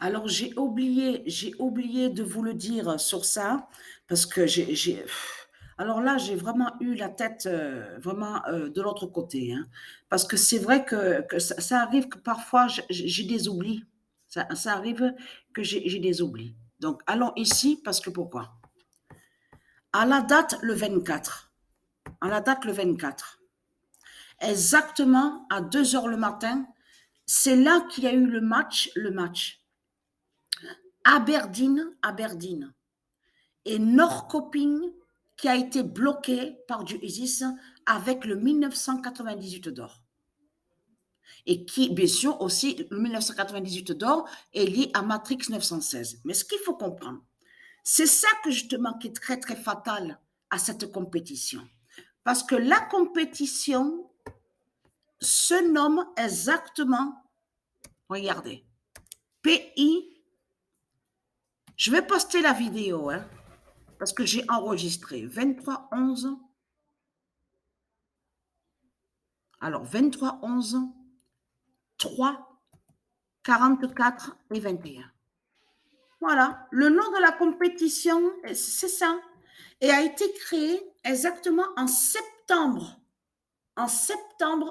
Alors j'ai oublié de vous le dire sur ça parce que alors là, j'ai vraiment eu la tête, vraiment, de l'autre côté, hein. Parce que c'est vrai que ça arrive que parfois j'ai des oublis. Ça arrive que j'ai des oublis. Donc allons ici parce que pourquoi? À la date le 24, à la date le 24, exactement à 2 heures le matin, c'est là qu'il y a eu le match Aberdeen et Norrköping qui a été bloqué par du ISIS avec le 1998 d'or. Et qui, bien sûr, aussi, le 1998 d'or est lié à Matrix 916. Mais ce qu'il faut comprendre, c'est ça que justement qui est très, très fatal à cette compétition. Parce que la compétition se nomme exactement, regardez, PI. Je vais poster la vidéo, hein, parce que j'ai enregistré 23-11. Alors, 23-11, 3, 44 et 21. Voilà, le nom de la compétition, c'est ça, et a été créé exactement en septembre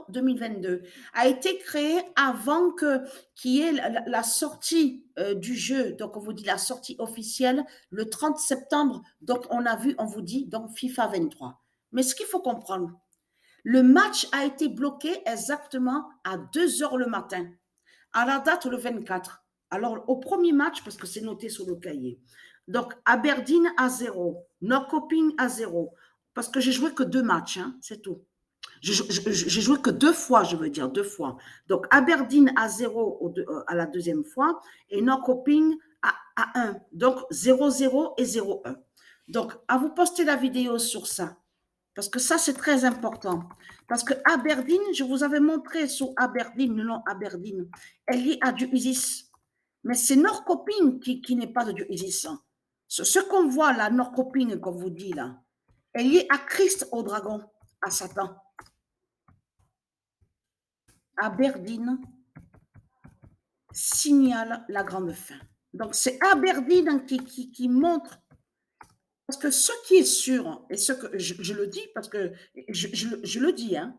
2022, a été créé avant qu'il y ait la sortie du jeu. Donc, on vous dit la sortie officielle le 30 septembre. Donc, on vous dit donc FIFA 23. Mais ce qu'il faut comprendre, le match a été bloqué exactement à 2 heures le matin, à la date le 24. Alors, au premier match, parce que c'est noté sur le cahier, donc Aberdeen à 0, Norrköping à 0, parce que j'ai joué que 2 matchs, hein, c'est tout. J'ai joué que 2 fois, je veux dire 2 fois. Donc Aberdeen à 0 à la deuxième fois et Norrköping à 1. Donc 0-0 et 0-1. Donc, à vous poster la vidéo sur ça. Parce que ça, c'est très important. Parce que Aberdeen, je vous avais montré sur Aberdeen, le nom Aberdeen, elle est à du ISIS. Mais c'est Norrköping qui n'est pas de du ISIS. Ce qu'on voit là, Norrköping, qu'on vous dit là, elle est à Christ au dragon, à Satan. Aberdeen signale la grande fin. Donc c'est Aberdeen qui montre, parce que ce qui est sûr, et ce que je le dis parce que je le dis, hein,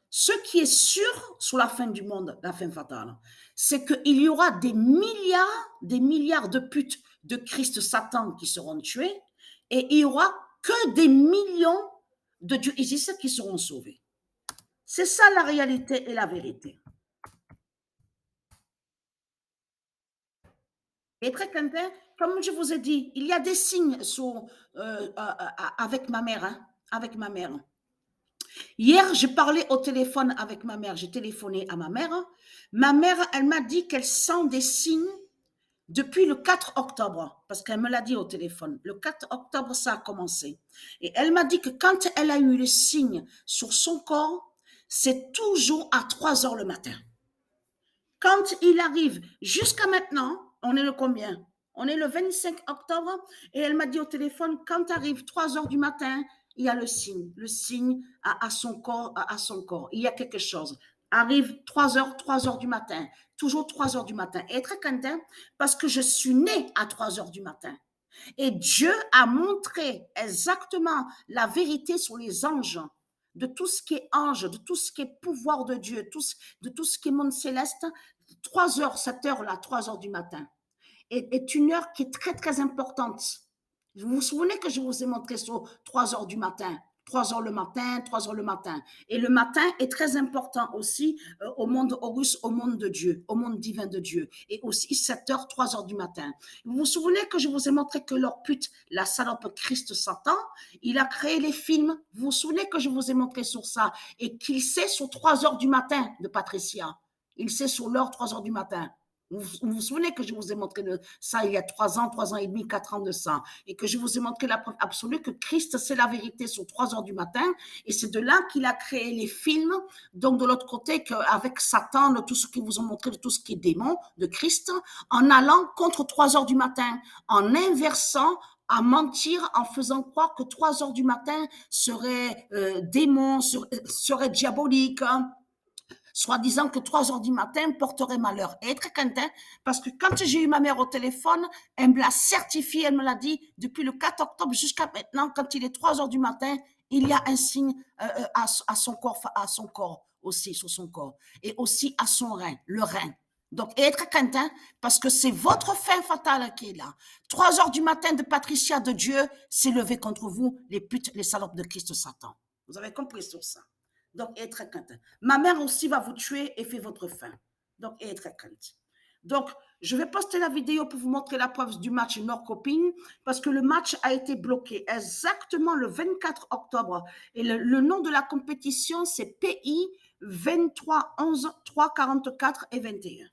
ce qui est sûr sur la fin du monde, la fin fatale, c'est qu'il y aura des milliards de putes de Christ Satan qui seront tués, et il y aura que des millions de Dieu Isis qui seront sauvés. C'est ça la réalité et la vérité. Et très content, comme je vous ai dit, il y a des signes avec ma mère, hein, avec ma mère. Hier, j'ai parlé au téléphone avec ma mère, j'ai téléphoné à ma mère. Ma mère, elle m'a dit qu'elle sent des signes depuis le 4 octobre, parce qu'elle me l'a dit au téléphone. Le 4 octobre, ça a commencé. Et elle m'a dit que quand elle a eu les signes sur son corps, c'est toujours à 3 heures le matin. Quand il arrive, jusqu'à maintenant, on est le combien? On est le 25 octobre, et elle m'a dit au téléphone, quand arrive 3 heures du matin, il y a le signe à son corps, à son corps. Il y a quelque chose. Arrive 3 heures du matin, toujours 3 heures du matin. Et très content parce que je suis née à 3 heures du matin. Et Dieu a montré exactement la vérité sur les anges, de tout ce qui est ange, de tout ce qui est pouvoir de Dieu, de tout ce qui est monde céleste. 3 heures, cette heure-là, 3 heures du matin, est une heure qui est très, très importante. Vous vous souvenez que je vous ai montré sur 3 heures du matin, 3 heures le matin, 3 heures le matin. Et le matin est très important aussi au monde Horus, au monde de Dieu, au monde divin de Dieu. Et aussi 7 heures, 3 heures du matin. Vous vous souvenez que je vous ai montré que leur pute, la salope Christ Satan, il a créé les films. Vous vous souvenez que je vous ai montré sur ça et qu'il sait sur 3 heures du matin de Patricia. Il sait sur l'heure 3 heures du matin. Vous souvenez que je vous ai montré ça il y a 3 ans et demi, 4 ans de ça, et que je vous ai montré la preuve absolue que Christ, c'est la vérité sur 3 heures du matin, et c'est de là qu'il a créé les films. Donc de l'autre côté, avec Satan, de tout ce qu'ils vous ont montré, de tout ce qui est démon, de Christ, en allant contre 3 heures du matin, en inversant, à mentir, en faisant croire que 3 heures du matin serait démon, serait diabolique, hein, soi-disant que 3 heures du matin porterait malheur. Et très content, parce que quand j'ai eu ma mère au téléphone, elle me l'a certifié, elle me l'a dit, depuis le 4 octobre jusqu'à maintenant, quand il est 3 heures du matin, il y a un signe à son corps aussi, sur son corps, et aussi à son rein, le rein. Donc, être content, parce que c'est votre fin fatale qui est là. 3 heures du matin de Patricia de Dieu s'est levé contre vous, les putes, les salopes de Christ Satan. Vous avez compris sur ça. Donc, être content. Ma mère aussi va vous tuer et fait votre fin. Donc, être content. Donc, je vais poster la vidéo pour vous montrer la preuve du match Nord-Coping, parce que le match a été bloqué exactement le 24 octobre. Et le nom de la compétition, c'est PI 23 11 3 44 et 21.